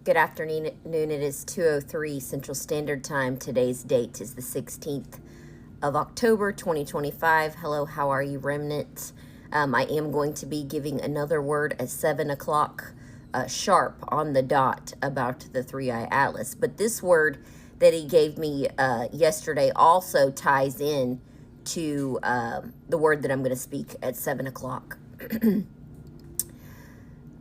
Good afternoon. It is 2:03 Central Standard Time. Today's date is the 16th of October, 2025. Hello, how are you, Remnant? I am going to be giving another word at 7 o'clock sharp on the dot about the Three-Eye Atlas. But this word that he gave me yesterday also ties in to the word that I'm going to speak at 7 o'clock.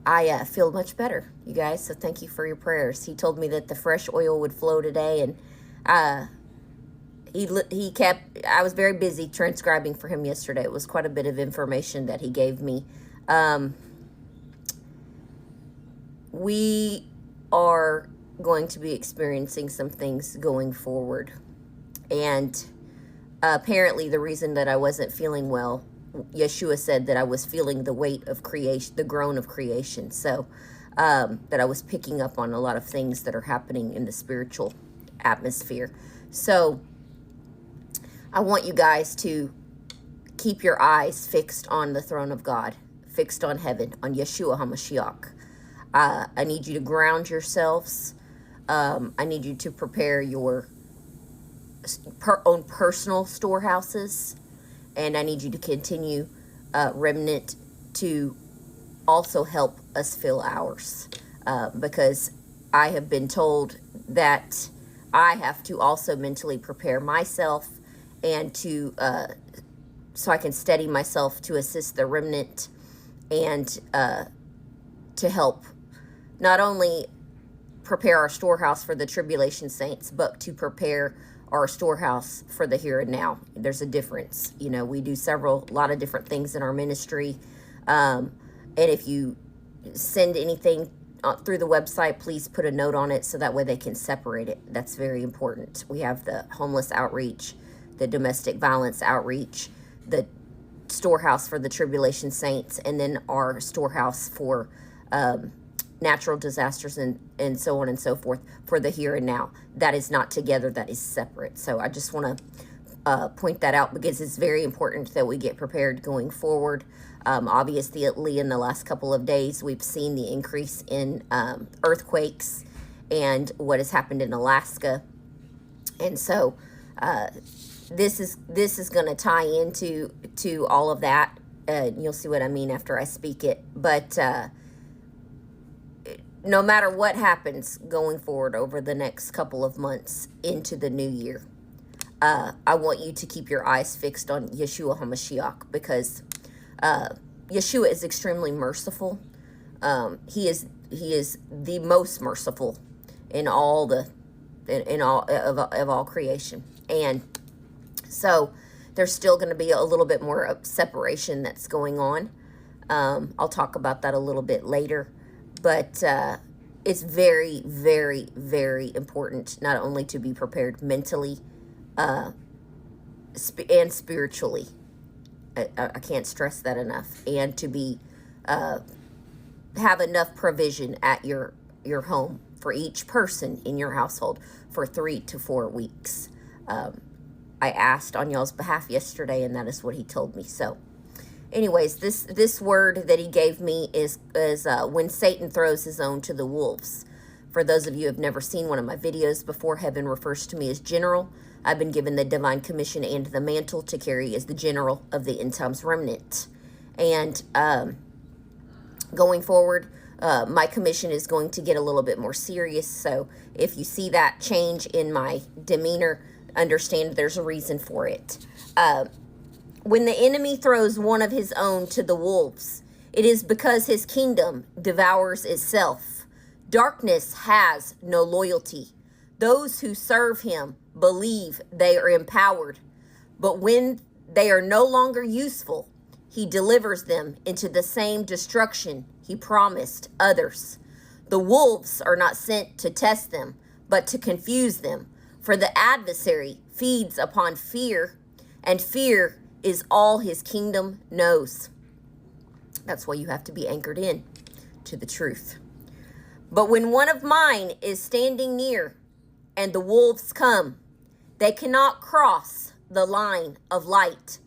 I feel much better, you guys, so thank you for your prayers. He told me that the fresh oil would flow today, and I was very busy transcribing for him yesterday. It was quite a bit of information that he gave me. We are going to be experiencing some things going forward, and apparently the reason that I wasn't feeling well, Yeshua said that I was feeling the weight of creation, the groan of creation. So that I was picking up on a lot of things that are happening in the spiritual atmosphere. So I want you guys to keep your eyes fixed on the throne of God, fixed on heaven, on Yeshua HaMashiach. I need you to ground yourselves. I need you to prepare your own personal storehouses. And I need you to continue, Remnant, to also help us fill ours. Because I have been told that I have to also mentally prepare myself and to so I can steady myself to assist the remnant and to help not only prepare our storehouse for the tribulation saints, but to prepare our storehouse for the here and now. There's a difference. You know, we do a lot of different things in our ministry. And if you send anything through the website, please put a note on it so that way they can separate it. That's very important. We have the homeless outreach, the domestic violence outreach, the storehouse for the tribulation saints, and then our storehouse for natural disasters and so on and so forth for the here and now. That is not together, that is separate. So I just want to point that out because it's very important that we get prepared going forward. Obviously, in the last couple of days, we've seen the increase in earthquakes and what has happened in Alaska. And so this is going to tie into all of that. You'll see what I mean after I speak it. But no matter what happens going forward over the next couple of months into the new year, I want you to keep your eyes fixed on Yeshua HaMashiach because Yeshua is extremely merciful. He is the most merciful in all of all creation, and so there's still going to be a little bit more of separation that's going on. I'll talk about that a little bit later. But it's very, very, very important not only to be prepared mentally and spiritually. I can't stress that enough. And to be have enough provision at your home for each person in your household for 3 to 4 weeks. I asked on y'all's behalf yesterday, and that is what he told me. So anyways, this word that he gave me is when Satan throws his own to the wolves. For those of you who have never seen one of my videos before, heaven refers to me as general. I've been given the divine commission and the mantle to carry as the general of the end times remnant. And going forward, my commission is going to get a little bit more serious. So if you see that change in my demeanor, understand there's a reason for it. When the enemy throws one of his own to the wolves, it is because his kingdom devours itself. Darkness has no loyalty. Those who serve him believe they are empowered. But when they are no longer useful, he delivers them into the same destruction he promised others. The wolves are not sent to test them, but to confuse them. For the adversary feeds upon fear, and fear is all his kingdom knows. That's why you have to be anchored in to the truth. But when one of mine is standing near and the wolves come, they cannot cross the line of light.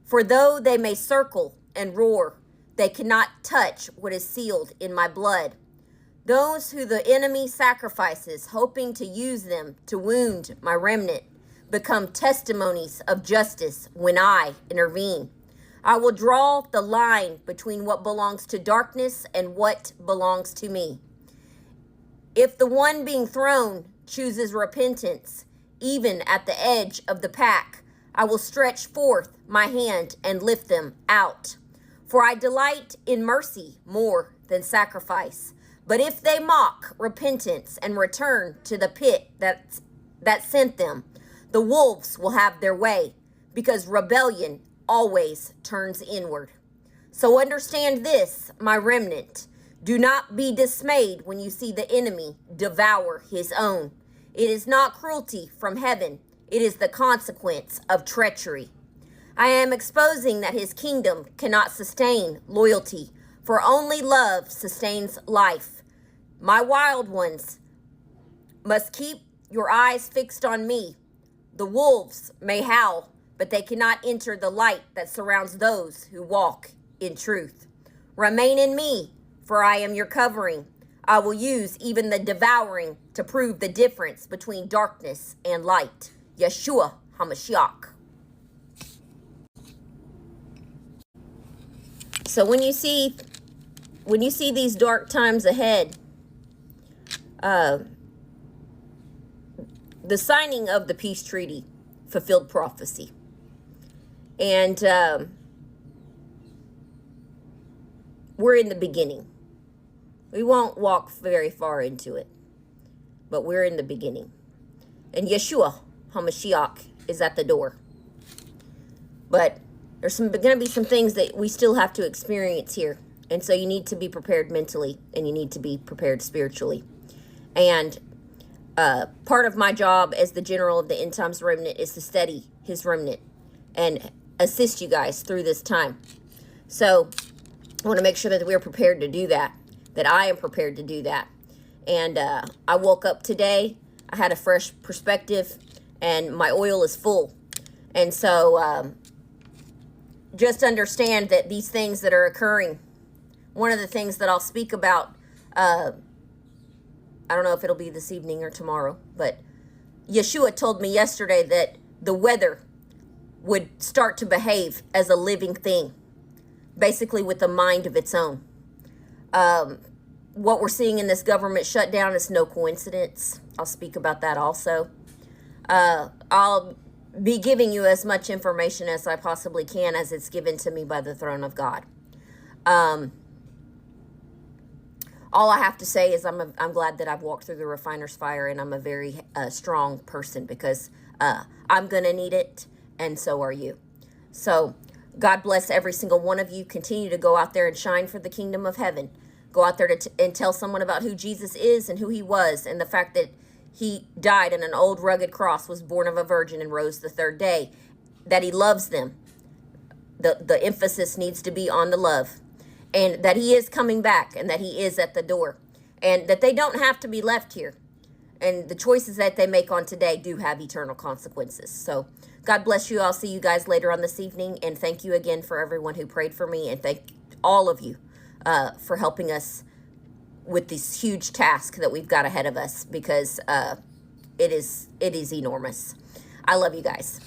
For though they may circle and roar, they cannot touch what is sealed in my blood. Those who the enemy sacrifices, hoping to use them to wound my remnant, become testimonies of justice when I intervene. I will draw the line between what belongs to darkness and what belongs to me. If the one being thrown chooses repentance, even at the edge of the pack, I will stretch forth my hand and lift them out. For I delight in mercy more than sacrifice. But if they mock repentance and return to the pit that sent them, the wolves will have their way, because rebellion always turns inward. So understand this, my remnant. Do not be dismayed when you see the enemy devour his own. It is not cruelty from heaven. It is the consequence of treachery. I am exposing that his kingdom cannot sustain loyalty, for only love sustains life. My wild ones must keep your eyes fixed on me. The wolves may howl, but they cannot enter the light that surrounds those who walk in truth. Remain in me, for I am your covering. I will use even the devouring to prove the difference between darkness and light. Yeshua HaMashiach. So when you see these dark times ahead, the signing of the peace treaty fulfilled prophecy. And we're in the beginning. We won't walk very far into it, but we're in the beginning. And Yeshua HaMashiach is at the door. But there's going to be some things that we still have to experience here. And so you need to be prepared mentally, and you need to be prepared spiritually. And part of my job as the general of the End Times Remnant is to steady his remnant and assist you guys through this time. So I want to make sure that we're prepared to do that I am prepared to do that. And I woke up today, I had a fresh perspective, and my oil is full. And so just understand that these things that are occurring, one of the things that I'll speak about, I don't know if it'll be this evening or tomorrow, but Yeshua told me yesterday that the weather would start to behave as a living thing, basically with a mind of its own. What we're seeing in this government shutdown is no coincidence. I'll speak about that also. I'll be giving you as much information as I possibly can as it's given to me by the throne of God. All I have to say is I'm glad that I've walked through the refiner's fire, and I'm a very strong person, because I'm going to need it, and so are you. So God bless every single one of you. Continue to go out there and shine for the kingdom of heaven. Go out there and tell someone about who Jesus is and who he was, and the fact that he died on an old rugged cross, was born of a virgin, and rose the third day, that he loves them. The emphasis needs to be on the love. And that he is coming back, and that he is at the door, and that they don't have to be left here. And the choices that they make on today do have eternal consequences. So God bless you. I'll see you guys later on this evening. And thank you again for everyone who prayed for me. And thank all of you for helping us with this huge task that we've got ahead of us, because it is enormous. I love you guys.